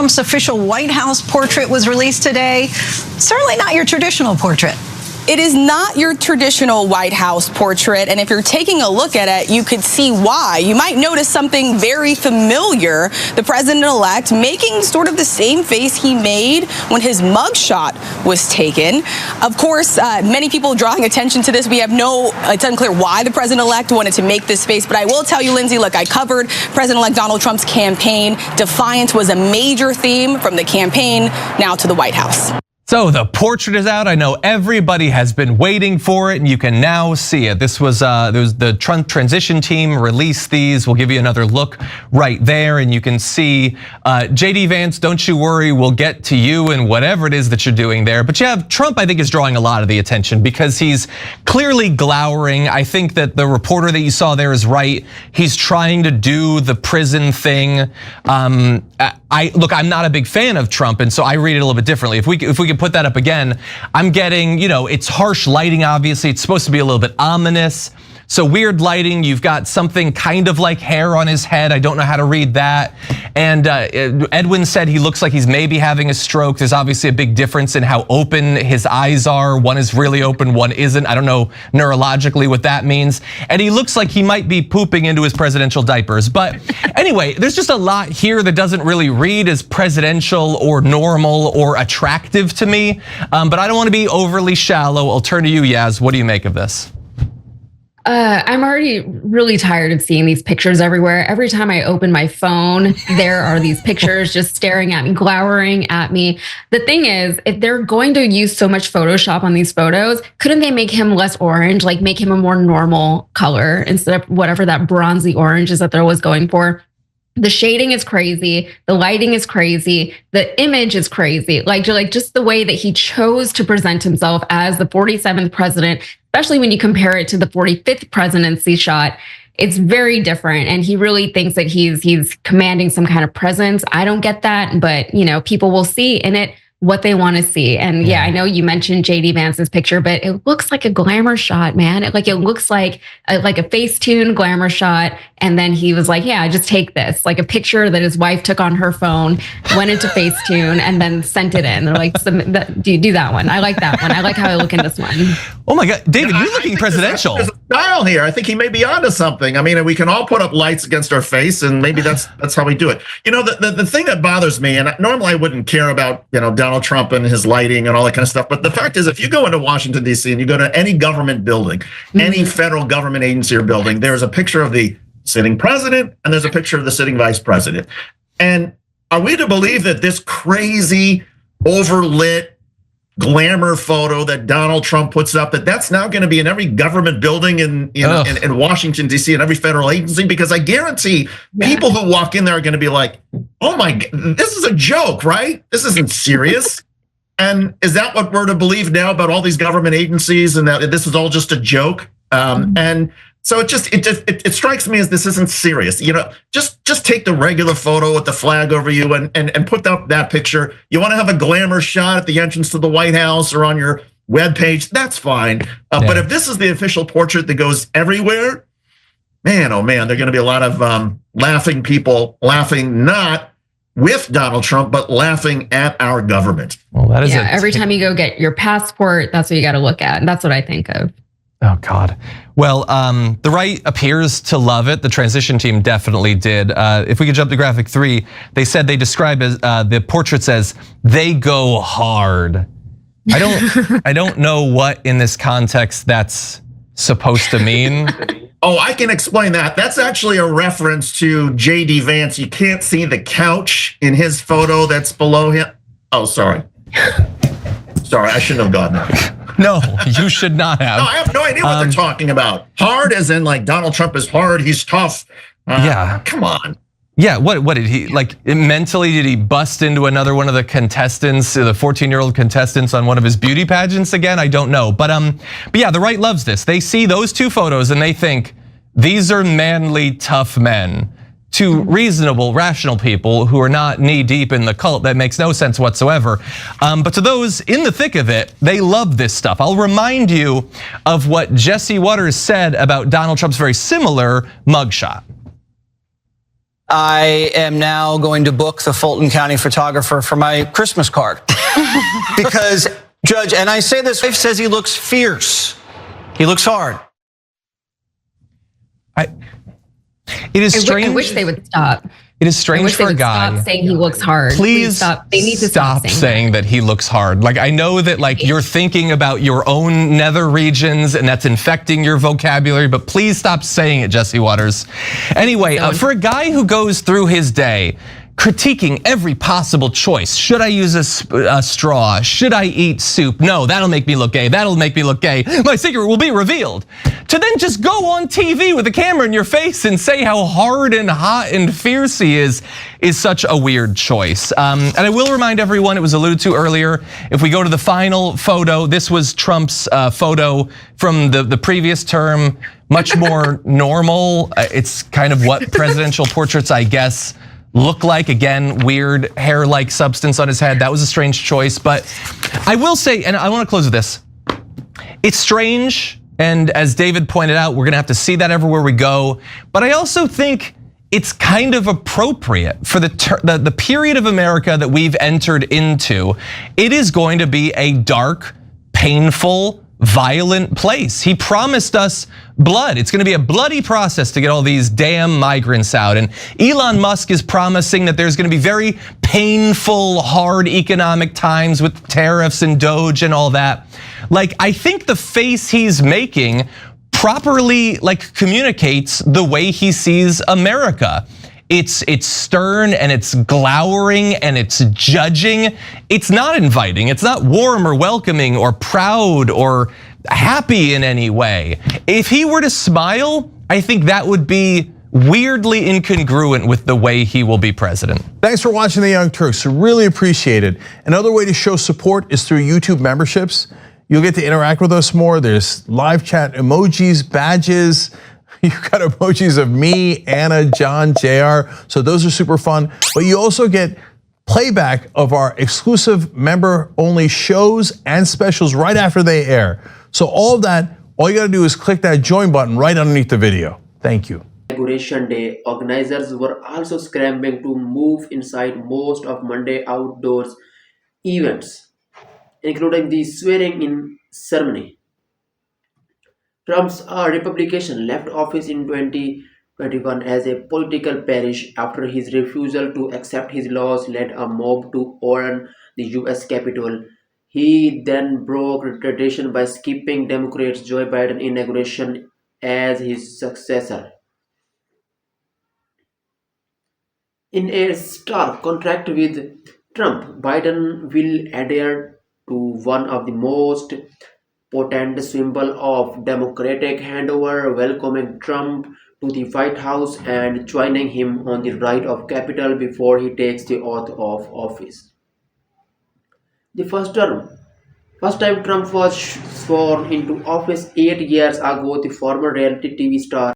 Trump's official White House portrait was released today. Certainly not your traditional portrait. It is not your traditional White House portrait, and if you're taking a look at it, you could see why. You might notice something very familiar. The president-elect making sort of the same face he made when his mugshot was taken. Of course, many people drawing attention to this. It's unclear why the president-elect wanted to make this face, but I will tell you, Lindsay, look, I covered President-elect Donald Trump's campaign. Defiance was a major theme from the campaign now to the White House. So the portrait is out. I know everybody has been waiting for it, and you can now see it. This was the Trump transition team released these. We'll give you another look right there, and you can see JD Vance. Don't you worry, we'll get to you and whatever it is that you're doing there. But you have Trump. I think is drawing a lot of the attention because he's clearly glowering. I think that the reporter that you saw there is right. He's trying to do the prison thing. Look, I'm not a big fan of Trump, and so I read it a little bit differently. If we could put that up again, I'm getting, it's harsh lighting, obviously. It's supposed to be a little bit ominous. So weird lighting, you've got something kind of like hair on his head. I don't know how to read that. And Edwin said he looks like he's maybe having a stroke. There's obviously a big difference in how open his eyes are. One is really open, one isn't. I don't know neurologically what that means. And he looks like he might be pooping into his presidential diapers. But anyway, there's just a lot here that doesn't really read as presidential or normal or attractive to me. But I don't want to be overly shallow. I'll turn to you, Yaz. What do you make of this? I'm already really tired of seeing these pictures everywhere. Every time I open my phone, there are these pictures just staring at me, glowering at me. The thing is, if they're going to use so much Photoshop on these photos, couldn't they make him less orange, like make him a more normal color instead of whatever that bronzy orange is that they're always going for? The shading is crazy. The lighting is crazy. The image is crazy. Like just the way that he chose to present himself as the 47th president, especially when you compare it to the 45th presidency shot, it's very different. And he really thinks that he's commanding some kind of presence. I don't get that, but people will see in it what they want to see. And yeah, I know you mentioned JD Vance's picture, but it looks like a glamour shot, man. It looks like a Facetune glamour shot. And then he was like, yeah, just take this, like a picture that his wife took on her phone, went into Facetune, and then sent it in. They're like, do that one. I like that one. I like how I look in this one. Oh my God, David, you're looking presidential. There's a style here. I think he may be onto something. I mean, we can all put up lights against our face, and maybe that's how we do it. The thing that bothers me, and normally I wouldn't care about, Donald Trump and his lighting and all that kind of stuff. But the fact is, if you go into Washington, D.C. and you go to any government building, any federal government agency or building, there's a picture of the sitting president and there's a picture of the sitting vice president. And are we to believe that this crazy, overlit glamour photo that Donald Trump puts up, that's now going to be in every government building in Washington, D.C. and every federal agency? Because I guarantee people who walk in there are going to be like, oh my God, this is a joke, right? This isn't serious. And is that what we're to believe now about all these government agencies, and that this is all just a joke? And so it strikes me as this isn't serious. Just take the regular photo with the flag over you and put up that picture. You want to have a glamour shot at the entrance to the White House or on your webpage, that's fine. But if this is the official portrait that goes everywhere, man, oh man, there are going to be a lot of laughing people, laughing not with Donald Trump, but laughing at our government. Well, that is every time you go get your passport, that's what you got to look at. And that's what I think of. Oh God. Well, the right appears to love it. The transition team definitely did. If we could jump to graphic 3, they said they describe as the portrait says they go hard. I don't know what in this context that's supposed to mean. Oh, I can explain that. That's actually a reference to JD Vance. You can't see the couch in his photo that's below him. Oh, sorry. Sorry, I shouldn't have gotten that. No, you should not have. No, I have no idea what they're talking about. Hard as in like Donald Trump is hard, he's tough. Yeah. Come on. Yeah, what did he, mentally did he bust into another one of the contestants, the 14-year-old contestants on one of his beauty pageants again? I don't know. But yeah, the right loves this. They see those two photos and they think, these are manly, tough men. To reasonable, rational people who are not knee deep in the cult, that makes no sense whatsoever. But to those in the thick of it, they love this stuff. I'll remind you of what Jesse Waters said about Donald Trump's very similar mugshot. I am now going to book the Fulton County photographer for my Christmas card. Because, Judge, and I say this, wife says he looks fierce. He looks hard. It is strange. I wish they would stop. It is strange for a guy. Stop saying he looks hard. Please stop. They need to stop saying that he looks hard. Like, I know that like you're thinking about your own nether regions and that's infecting your vocabulary, but please stop saying it, Jesse Waters. Anyway, for a guy who goes through his day critiquing every possible choice. Should I use a straw? Should I eat soup? No, that'll make me look gay. That'll make me look gay. My secret will be revealed. To then just go on TV with a camera in your face and say how hard and hot and fierce he is such a weird choice. And I will remind everyone, it was alluded to earlier, if we go to the final photo, this was Trump's photo from the previous term, much more normal. It's kind of what presidential portraits, I guess, look like. Again, weird hair-like substance on his head. That was a strange choice. But I will say, and I want to close with this, it's strange. And as David pointed out, we're gonna have to see that everywhere we go. But I also think it's kind of appropriate for the period of America that we've entered into. It is going to be a dark, painful, violent place. He promised us blood. It's gonna be a bloody process to get all these damn migrants out. And Elon Musk is promising that there's gonna be very painful, hard economic times with tariffs and Doge and all that. Like, I think the face he's making properly like communicates the way he sees America. It's stern and it's glowering and it's judging. It's not inviting. It's not warm or welcoming or proud or happy in any way. If he were to smile, I think that would be weirdly incongruent with the way he will be president. Thanks for watching The Young Turks. Really appreciate it. Another way to show support is through YouTube memberships. You'll get to interact with us more. There's live chat emojis, badges. You've got emojis of me, Anna, John, JR. So those are super fun. But you also get playback of our exclusive member-only shows and specials right after they air. So all of that, all you gotta do is click that join button right underneath the video. Thank you. Inauguration Day, organizers were also scrambling to move inside most of Monday outdoors events, including the swearing-in ceremony. Trump's Republican left office in 2021 as a political parish after his refusal to accept his laws led a mob to overrun the US Capitol. He then broke tradition by skipping Democrats' Joe Biden inauguration as his successor. In a stark contrast with Trump, Biden will adhere to one of the most potent symbols of Democratic handover, welcoming Trump to the White House and joining him on the right of Capitol before he takes the oath of office. The first time Trump was sworn into office 8 years ago, the former reality TV star